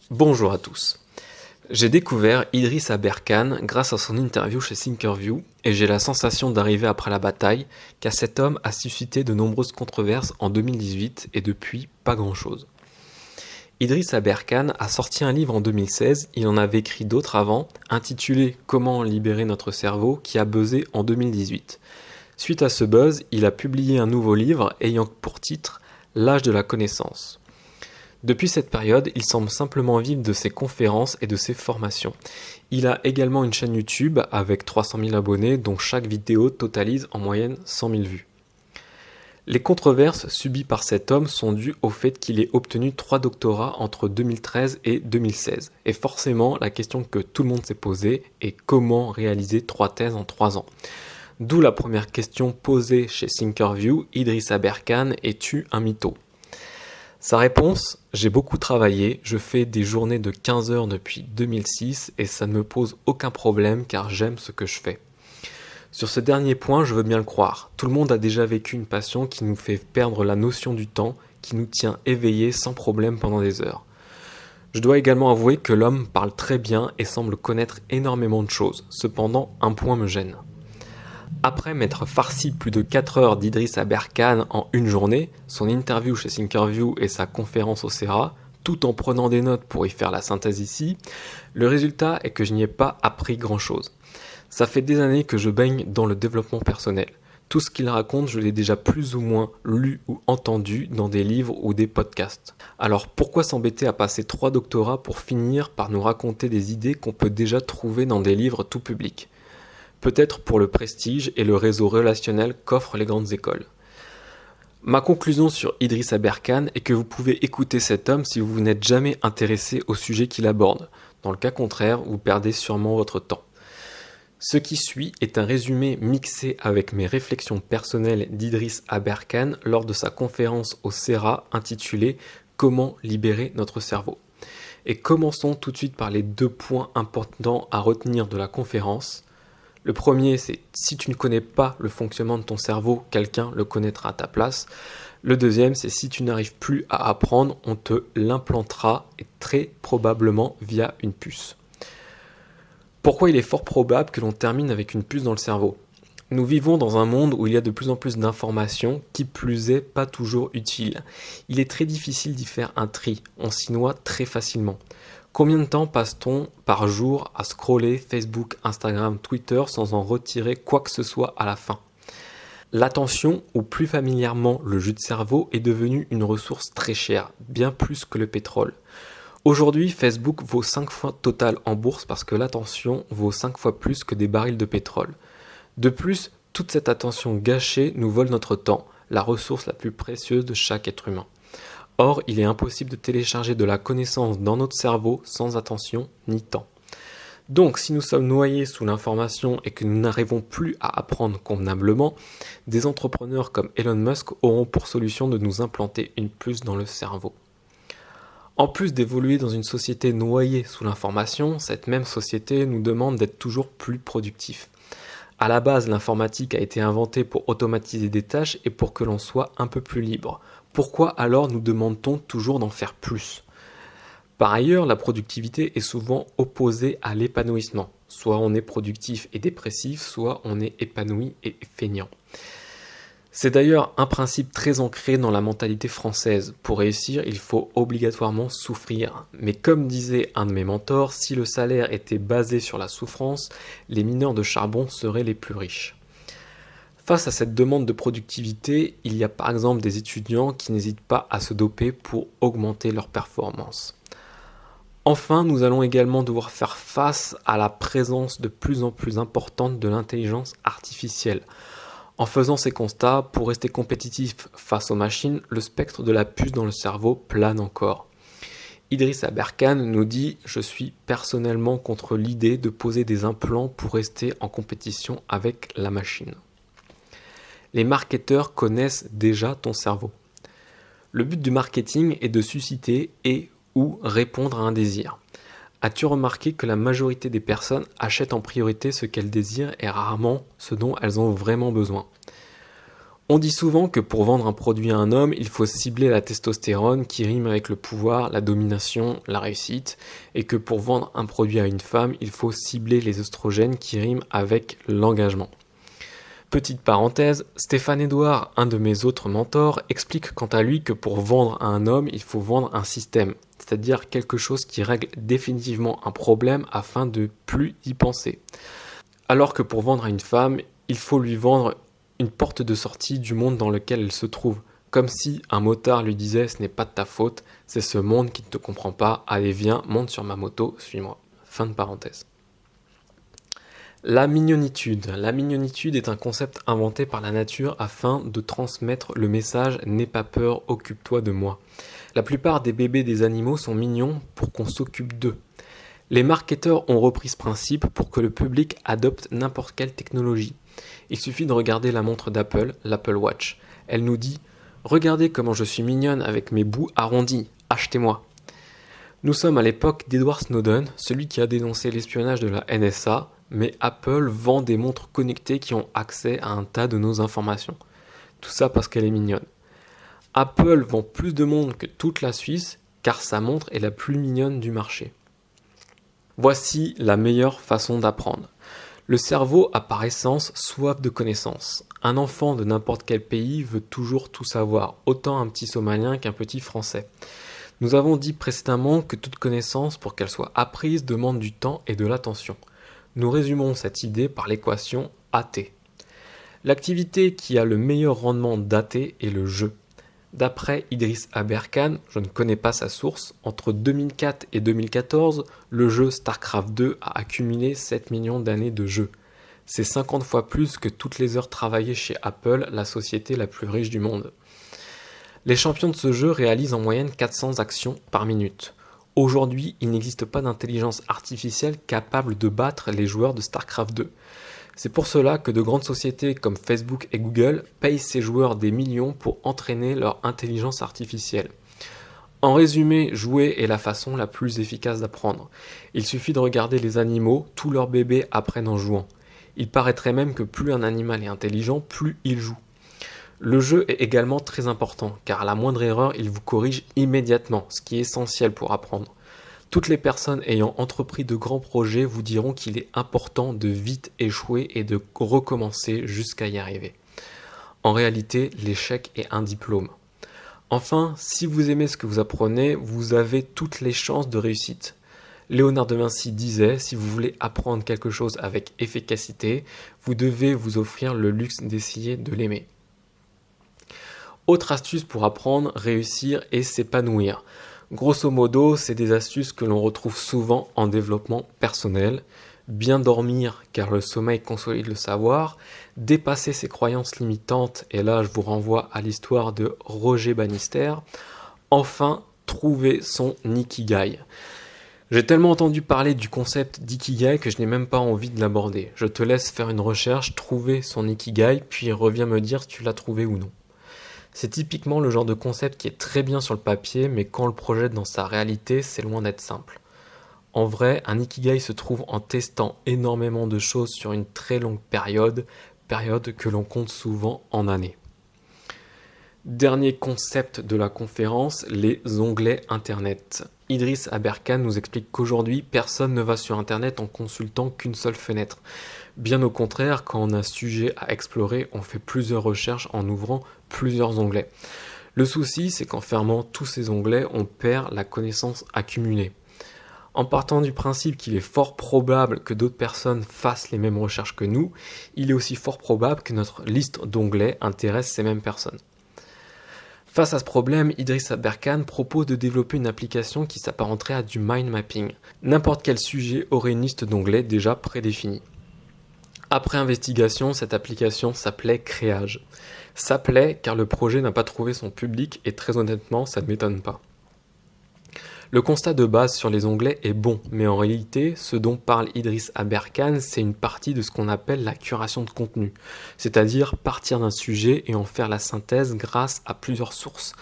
Bonjour à tous. J'ai découvert Idriss Aberkane grâce à son interview chez Thinkerview et j'ai la sensation d'arriver après la bataille car cet homme a suscité de nombreuses controverses en 2018 et depuis pas grand chose. Idriss Aberkane a sorti un livre en 2016, il en avait écrit d'autres avant, intitulé Comment libérer notre cerveau qui a buzzé en 2018. Suite à ce buzz, il a publié un nouveau livre ayant pour titre L'âge de la connaissance. Depuis cette période, il semble simplement vivre de ses conférences et de ses formations. Il a également une chaîne YouTube avec 300 000 abonnés dont chaque vidéo totalise en moyenne 100 000 vues. Les controverses subies par cet homme sont dues au fait qu'il ait obtenu 3 doctorats entre 2013 et 2016. Et forcément, la question que tout le monde s'est posée est comment réaliser 3 thèses en 3 ans. D'où la première question posée chez Thinkerview, Idriss Aberkane, es-tu un mytho ? Sa réponse, j'ai beaucoup travaillé, je fais des journées de 15 heures depuis 2006 et ça ne me pose aucun problème car j'aime ce que je fais. Sur ce dernier point, je veux bien le croire. Tout le monde a déjà vécu une passion qui nous fait perdre la notion du temps, qui nous tient éveillés sans problème pendant des heures. Je dois également avouer que l'homme parle très bien et semble connaître énormément de choses. Cependant, un point me gêne. Après m'être farci plus de 4 heures d'Idriss Aberkane en une journée, son interview chez Thinkerview et sa conférence au CERA, tout en prenant des notes pour y faire la synthèse ici, le résultat est que je n'y ai pas appris grand chose. Ça fait des années que je baigne dans le développement personnel. Tout ce qu'il raconte, je l'ai déjà plus ou moins lu ou entendu dans des livres ou des podcasts. Alors pourquoi s'embêter à passer 3 doctorats pour finir par nous raconter des idées qu'on peut déjà trouver dans des livres tout publics ? Peut-être pour le prestige et le réseau relationnel qu'offrent les grandes écoles. Ma conclusion sur Idriss Aberkane est que vous pouvez écouter cet homme si vous n'êtes jamais intéressé au sujet qu'il aborde. Dans le cas contraire, vous perdez sûrement votre temps. Ce qui suit est un résumé mixé avec mes réflexions personnelles d'Idriss Aberkane lors de sa conférence au CERA intitulée « Comment libérer notre cerveau ». Et commençons tout de suite par les 2 points importants à retenir de la conférence. Le premier, c'est si tu ne connais pas le fonctionnement de ton cerveau, quelqu'un le connaîtra à ta place. Le deuxième, c'est si tu n'arrives plus à apprendre, on te l'implantera et très probablement via une puce. Pourquoi il est fort probable que l'on termine avec une puce dans le cerveau ? Nous vivons dans un monde où il y a de plus en plus d'informations, qui plus est pas toujours utiles. Il est très difficile d'y faire un tri, on s'y noie très facilement. Combien de temps passe-t-on par jour à scroller Facebook, Instagram, Twitter sans en retirer quoi que ce soit à la fin ? L'attention, ou plus familièrement le jus de cerveau, est devenue une ressource très chère, bien plus que le pétrole. Aujourd'hui, Facebook vaut 5 fois total en bourse parce que l'attention vaut 5 fois plus que des barils de pétrole. De plus, toute cette attention gâchée nous vole notre temps, la ressource la plus précieuse de chaque être humain. Or, il est impossible de télécharger de la connaissance dans notre cerveau sans attention ni temps. Donc, si nous sommes noyés sous l'information et que nous n'arrivons plus à apprendre convenablement, des entrepreneurs comme Elon Musk auront pour solution de nous implanter une puce dans le cerveau. En plus d'évoluer dans une société noyée sous l'information, cette même société nous demande d'être toujours plus productifs. À la base, l'informatique a été inventée pour automatiser des tâches et pour que l'on soit un peu plus libre. Pourquoi alors nous demande-t-on toujours d'en faire plus ? Par ailleurs, la productivité est souvent opposée à l'épanouissement. Soit on est productif et dépressif, soit on est épanoui et feignant. C'est d'ailleurs un principe très ancré dans la mentalité française. Pour réussir, il faut obligatoirement souffrir. Mais comme disait un de mes mentors, si le salaire était basé sur la souffrance, les mineurs de charbon seraient les plus riches. Face à cette demande de productivité, il y a par exemple des étudiants qui n'hésitent pas à se doper pour augmenter leur performance. Enfin, nous allons également devoir faire face à la présence de plus en plus importante de l'intelligence artificielle. En faisant ces constats, pour rester compétitif face aux machines, le spectre de la puce dans le cerveau plane encore. Idriss Aberkane nous dit « Je suis personnellement contre l'idée de poser des implants pour rester en compétition avec la machine. » Les marketeurs connaissent déjà ton cerveau. Le but du marketing est de susciter et ou répondre à un désir. As-tu remarqué que la majorité des personnes achètent en priorité ce qu'elles désirent et rarement ce dont elles ont vraiment besoin ? On dit souvent que pour vendre un produit à un homme, il faut cibler la testostérone qui rime avec le pouvoir, la domination, la réussite, et que pour vendre un produit à une femme, il faut cibler les oestrogènes qui riment avec l'engagement. Petite parenthèse, Stéphane Edouard, un de mes autres mentors, explique quant à lui que pour vendre à un homme, il faut vendre un système, c'est-à-dire quelque chose qui règle définitivement un problème afin de plus y penser. Alors que pour vendre à une femme, il faut lui vendre une porte de sortie du monde dans lequel elle se trouve. Comme si un motard lui disait « ce n'est pas de ta faute, c'est ce monde qui ne te comprend pas, allez viens, monte sur ma moto, suis-moi ». Fin de parenthèse. La mignonitude. La mignonitude est un concept inventé par la nature afin de transmettre le message « n'aie pas peur, occupe-toi de moi ». La plupart des bébés des animaux sont mignons pour qu'on s'occupe d'eux. Les marketeurs ont repris ce principe pour que le public adopte n'importe quelle technologie. Il suffit de regarder la montre d'Apple, l'Apple Watch. Elle nous dit « Regardez comment je suis mignonne avec mes bouts arrondis, achetez-moi ». Nous sommes à l'époque d'Edward Snowden, celui qui a dénoncé l'espionnage de la NSA, mais Apple vend des montres connectées qui ont accès à un tas de nos informations. Tout ça parce qu'elle est mignonne. Apple vend plus de montres que toute la Suisse, car sa montre est la plus mignonne du marché. Voici la meilleure façon d'apprendre. Le cerveau a par essence soif de connaissances. Un enfant de n'importe quel pays veut toujours tout savoir, autant un petit Somalien qu'un petit Français. Nous avons dit précédemment que toute connaissance, pour qu'elle soit apprise, demande du temps et de l'attention. Nous résumons cette idée par l'équation AT. L'activité qui a le meilleur rendement d'AT est le jeu. D'après Idriss Aberkan, je ne connais pas sa source, entre 2004 et 2014, le jeu StarCraft 2 a accumulé 7 millions d'années de jeu. C'est 50 fois plus que toutes les heures travaillées chez Apple, la société la plus riche du monde. Les champions de ce jeu réalisent en moyenne 400 actions par minute. Aujourd'hui, il n'existe pas d'intelligence artificielle capable de battre les joueurs de StarCraft 2. C'est pour cela que de grandes sociétés comme Facebook et Google payent ces joueurs des millions pour entraîner leur intelligence artificielle. En résumé, jouer est la façon la plus efficace d'apprendre. Il suffit de regarder les animaux, tous leurs bébés apprennent en jouant. Il paraîtrait même que plus un animal est intelligent, plus il joue. Le jeu est également très important, car à la moindre erreur, il vous corrige immédiatement, ce qui est essentiel pour apprendre. Toutes les personnes ayant entrepris de grands projets vous diront qu'il est important de vite échouer et de recommencer jusqu'à y arriver. En réalité, l'échec est un diplôme. Enfin, si vous aimez ce que vous apprenez, vous avez toutes les chances de réussite. Léonard de Vinci disait, si vous voulez apprendre quelque chose avec efficacité, vous devez vous offrir le luxe d'essayer de l'aimer. Autre astuce pour apprendre, réussir et s'épanouir. Grosso modo, c'est des astuces que l'on retrouve souvent en développement personnel. Bien dormir, car le sommeil consolide le savoir. Dépasser ses croyances limitantes, et là je vous renvoie à l'histoire de Roger Bannister. Enfin, trouver son Ikigai. J'ai tellement entendu parler du concept d'Ikigai que je n'ai même pas envie de l'aborder. Je te laisse faire une recherche, trouver son Ikigai, puis reviens me dire si tu l'as trouvé ou non. C'est typiquement le genre de concept qui est très bien sur le papier, mais quand on le projette dans sa réalité, c'est loin d'être simple. En vrai, un Ikigai se trouve en testant énormément de choses sur une très longue période que l'on compte souvent en années. Dernier concept de la conférence, les onglets Internet. Idriss Aberkan nous explique qu'aujourd'hui, personne ne va sur Internet en consultant qu'une seule fenêtre. Bien au contraire, quand on a un sujet à explorer, on fait plusieurs recherches en ouvrant plusieurs onglets. Le souci, c'est qu'en fermant tous ces onglets, on perd la connaissance accumulée. En partant du principe qu'il est fort probable que d'autres personnes fassent les mêmes recherches que nous, il est aussi fort probable que notre liste d'onglets intéresse ces mêmes personnes. Face à ce problème, Idriss Aberkan propose de développer une application qui s'apparenterait à du mind mapping. N'importe quel sujet aurait une liste d'onglets déjà prédéfinie. Après investigation, cette application s'appelait Créage. S'appelait car le projet n'a pas trouvé son public et très honnêtement, ça ne m'étonne pas. Le constat de base sur les onglets est bon, mais en réalité, ce dont parle Idriss Aberkan, c'est une partie de ce qu'on appelle la curation de contenu, c'est-à-dire partir d'un sujet et en faire la synthèse grâce à plusieurs sources.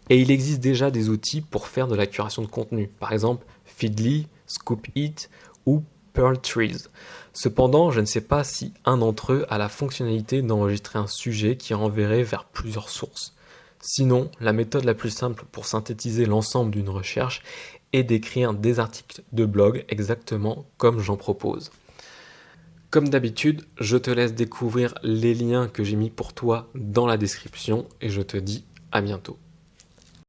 Et il existe déjà des outils pour faire de la curation de contenu, par exemple Feedly, Scoop It ou Pearl Trees. Cependant, je ne sais pas si un d'entre eux a la fonctionnalité d'enregistrer un sujet qui renverrait vers plusieurs sources. Sinon, la méthode la plus simple pour synthétiser l'ensemble d'une recherche est d'écrire des articles de blog exactement comme j'en propose. Comme d'habitude, je te laisse découvrir les liens que j'ai mis pour toi dans la description et je te dis à bientôt.